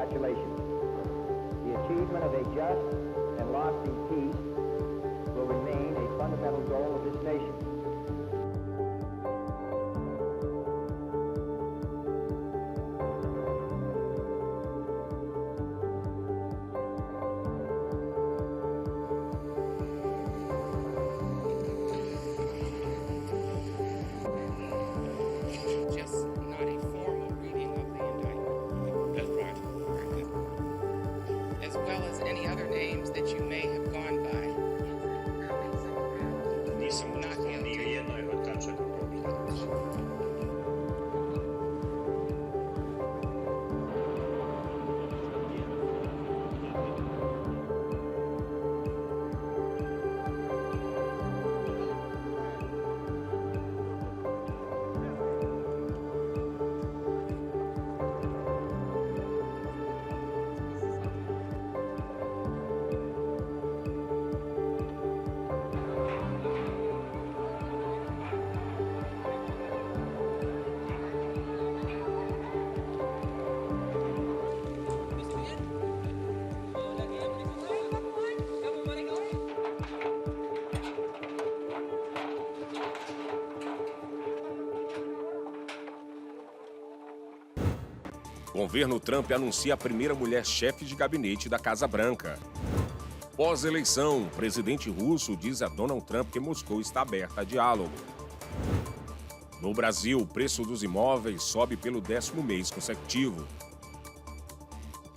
congratulations. The achievement of a just and lasting peace will remain a fundamental goal of this nation. Just not a formal reading of the indictment. That's right. Very good. As well as any other names that you may have gone by. Not guilty. Governo Trump anuncia a primeira mulher chefe de gabinete da Casa Branca. Pós-eleição, o presidente russo diz a Donald Trump que Moscou está aberta a diálogo. No Brasil, o preço dos imóveis sobe pelo 10º mês consecutivo.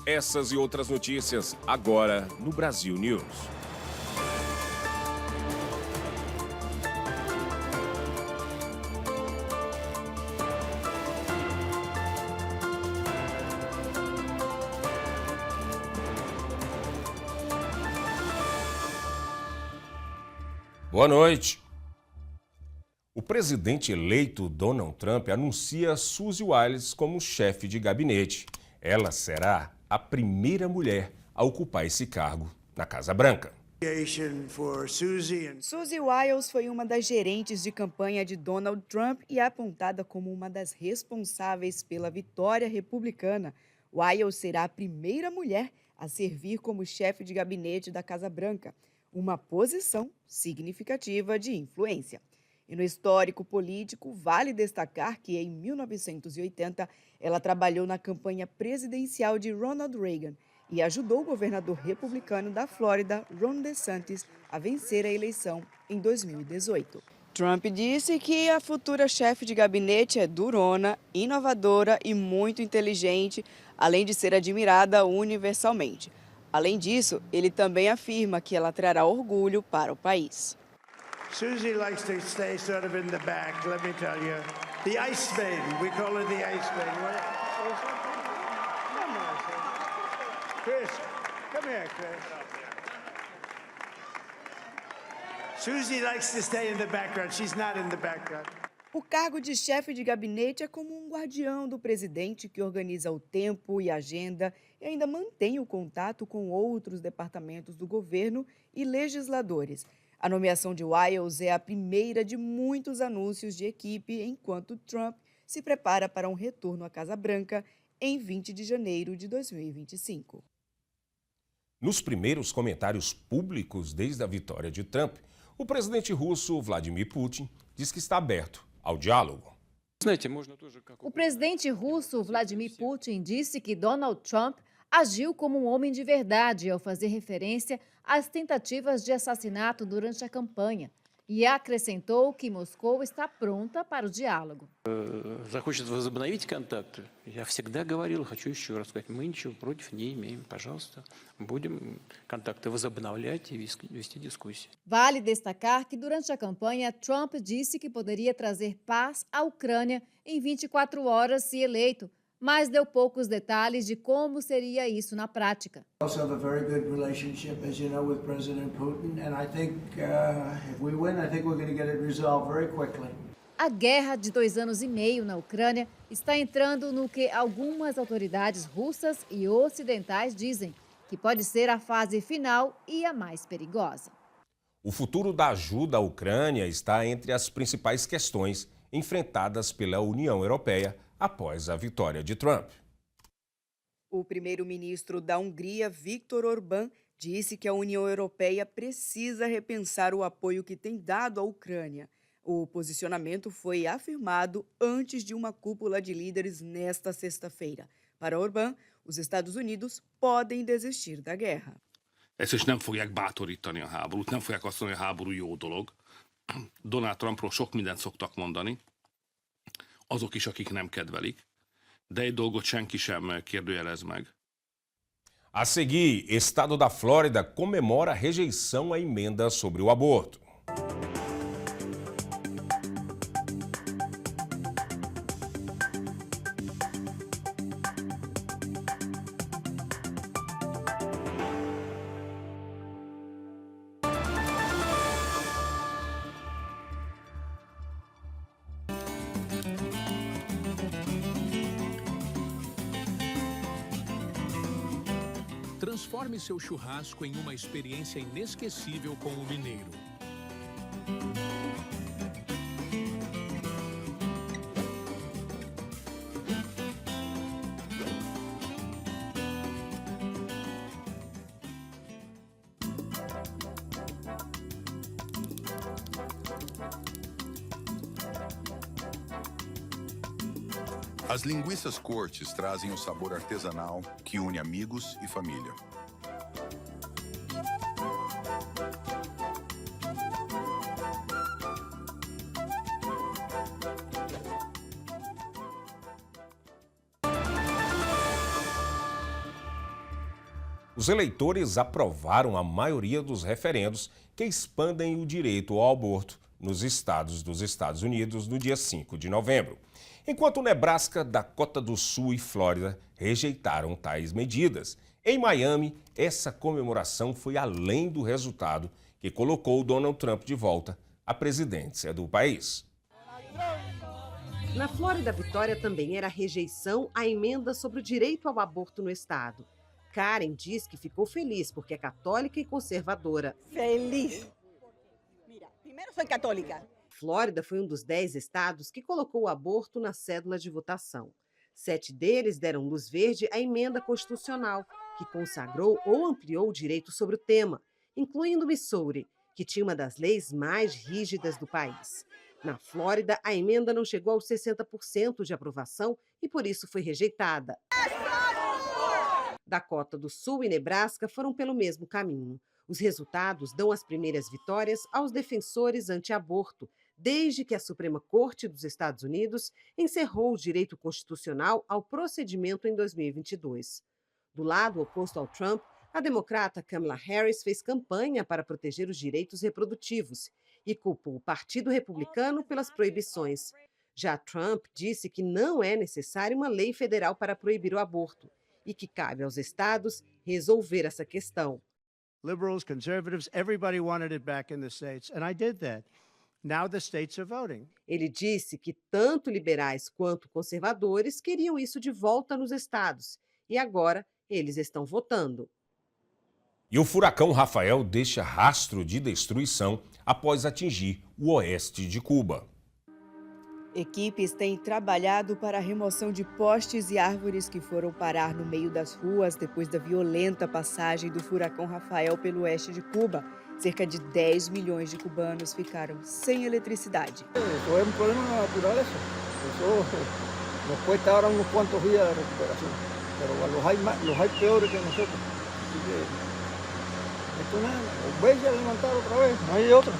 Essas e outras notícias agora no Brasil News. Boa noite. O presidente eleito Donald Trump anuncia Suzy Wiles como chefe de gabinete. Ela será a primeira mulher a ocupar esse cargo na Casa Branca. Suzy Wiles foi uma das gerentes de campanha de Donald Trump e é apontada como uma das responsáveis pela vitória republicana. Wiles será a primeira mulher a servir como chefe de gabinete da Casa Branca, uma posição significativa de influência. E no histórico político, vale destacar que em 1980 ela trabalhou na campanha presidencial de Ronald Reagan e ajudou o governador republicano da Flórida, Ron DeSantis, a vencer a eleição em 2018. Trump disse que a futura chefe de gabinete é durona, inovadora e muito inteligente, além de ser admirada universalmente. Além disso, ele também afirma que ela trará orgulho para o país. Suzy likes to stay sort of in the back, let me tell you. The ice baby, we call her the ice baby. Come on, Chris, come here, Chris. Suzy likes to stay in the background, she's not in the background. O cargo de chefe de gabinete é como um guardião do presidente que organiza o tempo e a agenda e ainda mantém o contato com outros departamentos do governo e legisladores. A nomeação de Wiles é a primeira de muitos anúncios de equipe enquanto Trump se prepara para um retorno à Casa Branca em 20 de janeiro de 2025. Nos primeiros comentários públicos desde a vitória de Trump, o presidente russo Vladimir Putin diz que está aberto ao diálogo. O presidente russo Vladimir Putin disse que Donald Trump agiu como um homem de verdade ao fazer referência às tentativas de assassinato durante a campanha e acrescentou que Moscou está pronta para o diálogo. Захочет возобновить контакты. Я всегда говорил, хочу еще раз сказать, мы ничего против не имеем, пожалуйста. Будем контакты возобновлять и вести дискуссии. Vale destacar que durante a campanha, Trump disse que poderia trazer paz à Ucrânia em 24 horas se eleito, mas deu poucos detalhes de como seria isso na prática. We also have a very good relationship, as you know, with President Putin, and I think if we win, I think we're going to get it resolved very quickly. A guerra de 2 anos e meio na Ucrânia está entrando no que algumas autoridades russas e ocidentais dizem que pode ser a fase final e a mais perigosa. O futuro da ajuda à Ucrânia está entre as principais questões enfrentadas pela União Europeia após a vitória de Trump. O primeiro-ministro da Hungria, Viktor Orbán, disse que a União Europeia precisa repensar o apoio que tem dado à Ucrânia. O posicionamento foi afirmado antes de uma cúpula de líderes nesta sexta-feira. Para Orbán, os Estados Unidos podem desistir da guerra. Ezt is nem fogják bátorítani a háborút, nem fogják azt mondani, hogy a háború jó dolog. Donald Trumpról sok mindent szoktak mondani, azok is, akik nem kedvelik, de egy dolgot senki sem kérdőjelez meg. A seguir, estado da Flórida comemora a rejeição à emenda sobre o aborto. Transforme seu churrasco em uma experiência inesquecível com o mineiro. As linguiças cortes trazem o sabor artesanal que une amigos e família. Os eleitores aprovaram a maioria dos referendos que expandem o direito ao aborto nos estados dos Estados Unidos no dia 5 de novembro. Enquanto Nebraska, Dakota do Sul e Flórida rejeitaram tais medidas. Em Miami, essa comemoração foi além do resultado que colocou Donald Trump de volta à presidência do país. Na Flórida, a vitória também era a rejeição à emenda sobre o direito ao aborto no estado. Karen diz que ficou feliz porque é católica e conservadora. Feliz. Mira, primeiro sou católica. Flórida foi um dos 10 estados que colocou o aborto na cédula de votação. 7 deles deram luz verde à emenda constitucional, que consagrou ou ampliou o direito sobre o tema, incluindo Missouri, que tinha uma das leis mais rígidas do país. Na Flórida, a emenda não chegou aos 60% de aprovação e por isso foi rejeitada. Dakota do Sul e Nebraska foram pelo mesmo caminho. Os resultados dão as primeiras vitórias aos defensores anti-aborto, desde que a Suprema Corte dos Estados Unidos encerrou o direito constitucional ao procedimento em 2022. Do lado oposto ao Trump, a democrata Kamala Harris fez campanha para proteger os direitos reprodutivos e culpou o Partido Republicano pelas proibições. Já Trump disse que não é necessária uma lei federal para proibir o aborto e que cabe aos estados resolver essa questão. Liberals, conservatives, everybody wanted it back in the states, and I did that. Now the states are voting. Ele disse que tanto liberais quanto conservadores queriam isso de volta nos estados e agora eles estão votando. E o furacão Rafael deixa rastro de destruição após atingir o oeste de Cuba. Equipes têm trabalhado para a remoção de postes e árvores que foram parar no meio das ruas depois da violenta passagem do furacão Rafael pelo oeste de Cuba. Cerca de 10 milhões de cubanos ficaram sem eletricidade. Isso é um problema na natureza. Isso nos cuesta agora uns quantos dias de recuperação. Mas los hay peores que nosotros. Así que esto nada, os veis a levantar outra vez, não hay outra.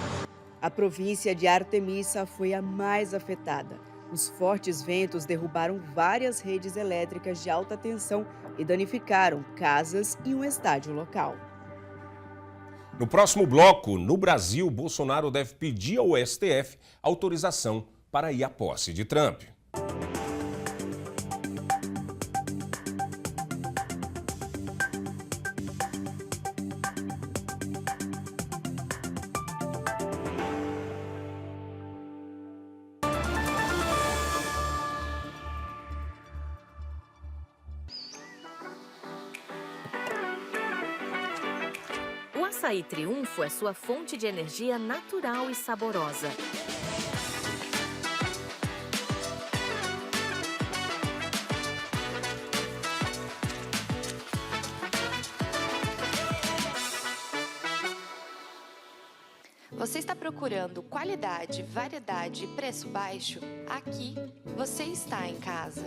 A província de Artemisa foi a mais afetada. Os fortes ventos derrubaram várias redes elétricas de alta tensão e danificaram casas e um estádio local. No próximo bloco, no Brasil, Bolsonaro deve pedir ao STF autorização para ir à posse de Trump. O açaí Triunfo é sua fonte de energia natural e saborosa. Você está procurando qualidade, variedade e preço baixo? Aqui você está em casa.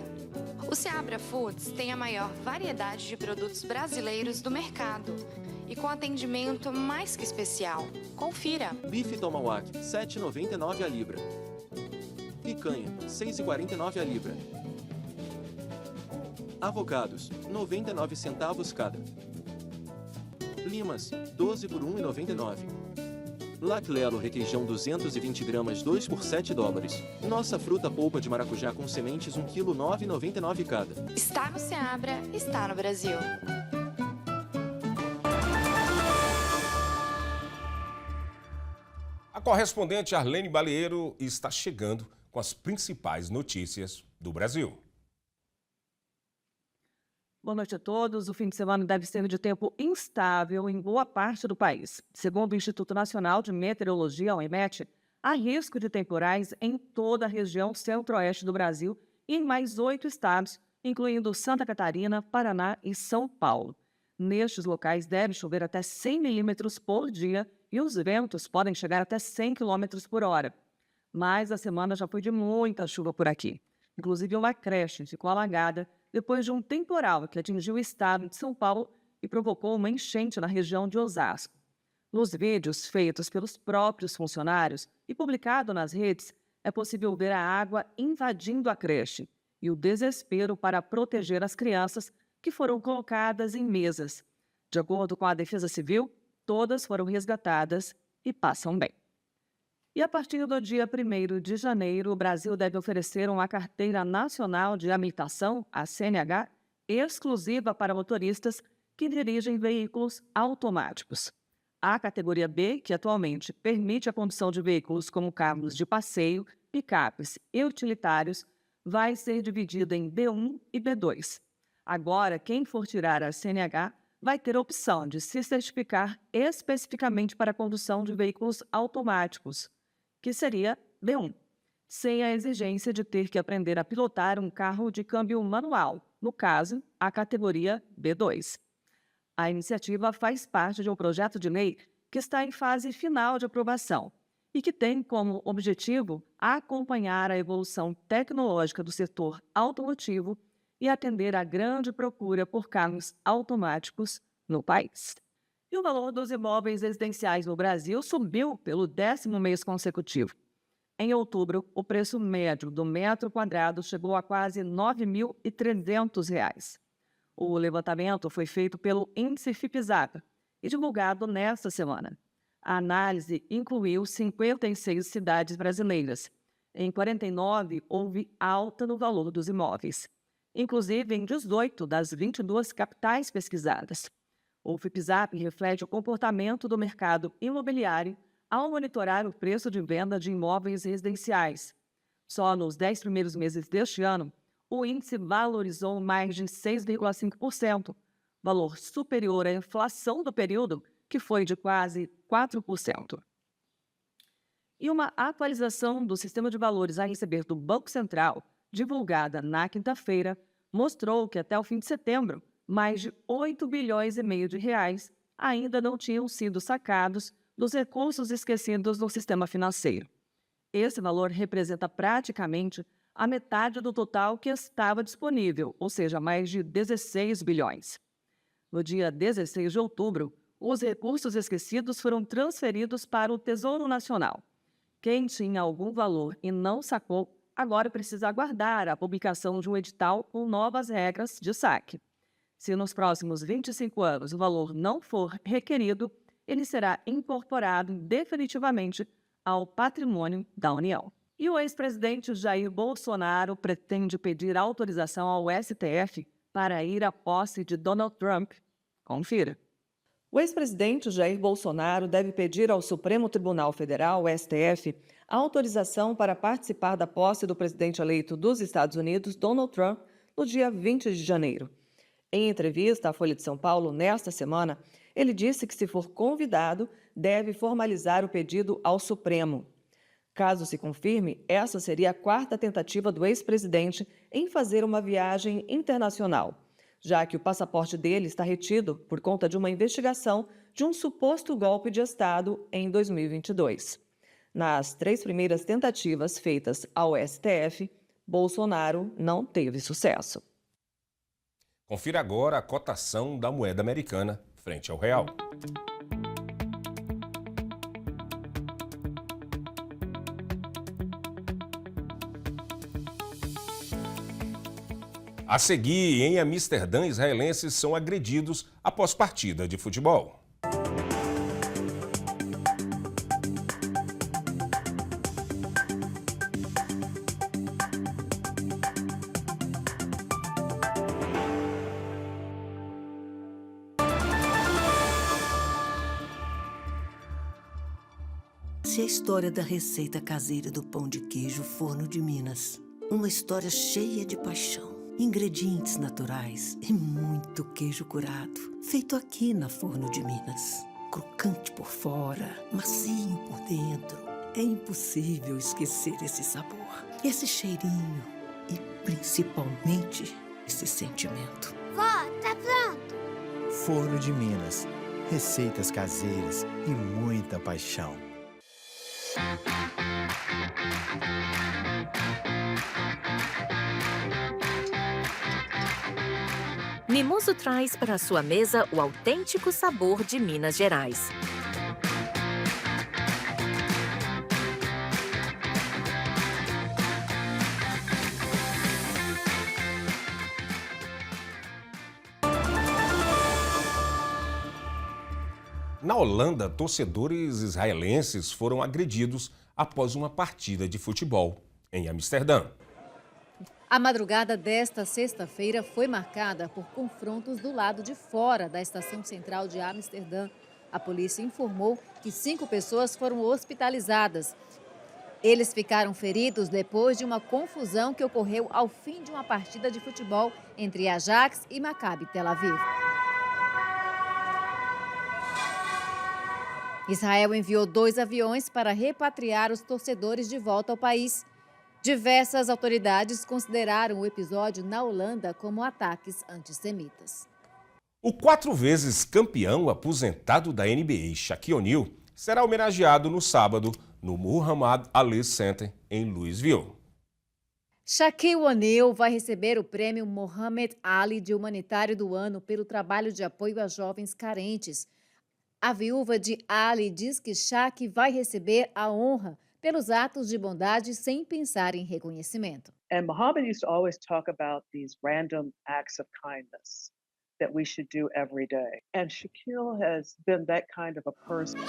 O Seabra Foods tem a maior variedade de produtos brasileiros do mercado e com atendimento mais que especial. Confira. Bife tomahawk, R$ 7,99 a libra. Picanha, R$ 6,49 a libra. Avocados, 99 centavos cada. Limas, 12 por R$ 1,99. Laclero requeijão 220 gramas, 2 por $7. Nossa fruta polpa de maracujá com sementes, 1 kg, R$ 9,99 cada. Está no Seabra, está no Brasil. A correspondente Arlene Balieiro está chegando com as principais notícias do Brasil. Boa noite a todos. O fim de semana deve ser de tempo instável em boa parte do país. Segundo o Instituto Nacional de Meteorologia, o IMET, há risco de temporais em toda a região centro-oeste do Brasil e em mais 8 estados, incluindo Santa Catarina, Paraná e São Paulo. Nestes locais deve chover até 100 milímetros por dia e os ventos podem chegar até 100 quilômetros por hora. Mas a semana já foi de muita chuva por aqui. Inclusive, uma creche ficou alagada depois de um temporal que atingiu o estado de São Paulo e provocou uma enchente na região de Osasco. Nos vídeos feitos pelos próprios funcionários e publicado nas redes, é possível ver a água invadindo a creche e o desespero para proteger as crianças que foram colocadas em mesas. De acordo com a Defesa Civil, todas foram resgatadas e passam bem. E a partir do dia 1º de janeiro, o Brasil deve oferecer uma carteira nacional de habilitação, a CNH, exclusiva para motoristas que dirigem veículos automáticos. A categoria B, que atualmente permite a condução de veículos como carros de passeio, picapes e utilitários, vai ser dividida em B1 e B2. Agora, quem for tirar a CNH vai ter a opção de se certificar especificamente para a condução de veículos automáticos, que seria B1, sem a exigência de ter que aprender a pilotar um carro de câmbio manual, no caso, a categoria B2. A iniciativa faz parte de um projeto de lei que está em fase final de aprovação e que tem como objetivo acompanhar a evolução tecnológica do setor automotivo e atender à grande procura por carros automáticos no país. E o valor dos imóveis residenciais no Brasil subiu pelo 10º mês consecutivo. Em outubro, o preço médio do metro quadrado chegou a quase R$ 9.300. O levantamento foi feito pelo Índice Fipzap e divulgado nesta semana. A análise incluiu 56 cidades brasileiras. Em 49, houve alta no valor dos imóveis, inclusive em 18 das 22 capitais pesquisadas. O Fipzap reflete o comportamento do mercado imobiliário ao monitorar o preço de venda de imóveis residenciais. Só nos 10 primeiros meses deste ano, o índice valorizou mais de 6,5%, valor superior à inflação do período, que foi de quase 4%. E uma atualização do sistema de valores a receber do Banco Central, divulgada na quinta-feira, mostrou que até o fim de setembro, mais de 8 bilhões e meio de reais ainda não tinham sido sacados dos recursos esquecidos no sistema financeiro. Esse valor representa praticamente a metade do total que estava disponível, ou seja, mais de 16 bilhões. No dia 16 de outubro, os recursos esquecidos foram transferidos para o Tesouro Nacional. Quem tinha algum valor e não sacou, agora precisa aguardar a publicação de um edital com novas regras de saque. Se nos próximos 25 anos o valor não for requerido, ele será incorporado definitivamente ao patrimônio da União. E o ex-presidente Jair Bolsonaro pretende pedir autorização ao STF para ir à posse de Donald Trump. Confira. O ex-presidente Jair Bolsonaro deve pedir ao Supremo Tribunal Federal, o STF, autorização para participar da posse do presidente eleito dos Estados Unidos, Donald Trump, no dia 20 de janeiro. Em entrevista à Folha de São Paulo nesta semana, ele disse que, se for convidado, deve formalizar o pedido ao Supremo. Caso se confirme, essa seria a 4ª tentativa do ex-presidente em fazer uma viagem internacional, já que o passaporte dele está retido por conta de uma investigação de um suposto golpe de Estado em 2022. Nas 3 primeiras tentativas feitas ao STF, Bolsonaro não teve sucesso. Confira agora a cotação da moeda americana frente ao real. A seguir, em Amsterdã, israelenses são agredidos após partida de futebol. Essa é a história da receita caseira do pão de queijo Forno de Minas. Uma história cheia de paixão. Ingredientes naturais e muito queijo curado, feito aqui na Forno de Minas. Crocante por fora, macio por dentro. É impossível esquecer esse sabor, esse cheirinho e, principalmente, esse sentimento. Vó, tá pronto! Forno de Minas. Receitas caseiras e muita paixão. Mimoso traz para a sua mesa o autêntico sabor de Minas Gerais. Na Holanda, torcedores israelenses foram agredidos após uma partida de futebol em Amsterdã. A madrugada desta sexta-feira foi marcada por confrontos do lado de fora da estação central de Amsterdã. A polícia informou que 5 pessoas foram hospitalizadas. Eles ficaram feridos depois de uma confusão que ocorreu ao fim de uma partida de futebol entre Ajax e Maccabi Tel Aviv. Israel enviou 2 aviões para repatriar os torcedores de volta ao país. Diversas autoridades consideraram o episódio na Holanda como ataques antissemitas. O 4 vezes campeão aposentado da NBA, Shaquille O'Neal, será homenageado no sábado no Muhammad Ali Center, em Louisville. Shaquille O'Neal vai receber o prêmio Muhammad Ali de Humanitário do Ano pelo trabalho de apoio a jovens carentes. A viúva de Ali diz que Shaq vai receber a honra pelos atos de bondade sem pensar em reconhecimento. And Muhammad used to always talk about these random acts of kindness that we should do every day. And Shaquille has been that kind of a person.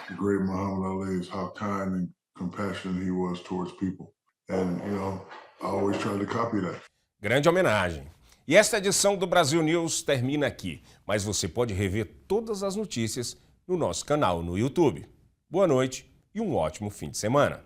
The great Muhammad Ali is how kind and compassionate he was towards people. And, I always tried to copy that. Grande homenagem. E esta edição do Brasil News termina aqui, mas você pode rever todas as notícias no nosso canal no YouTube. Boa noite e um ótimo fim de semana.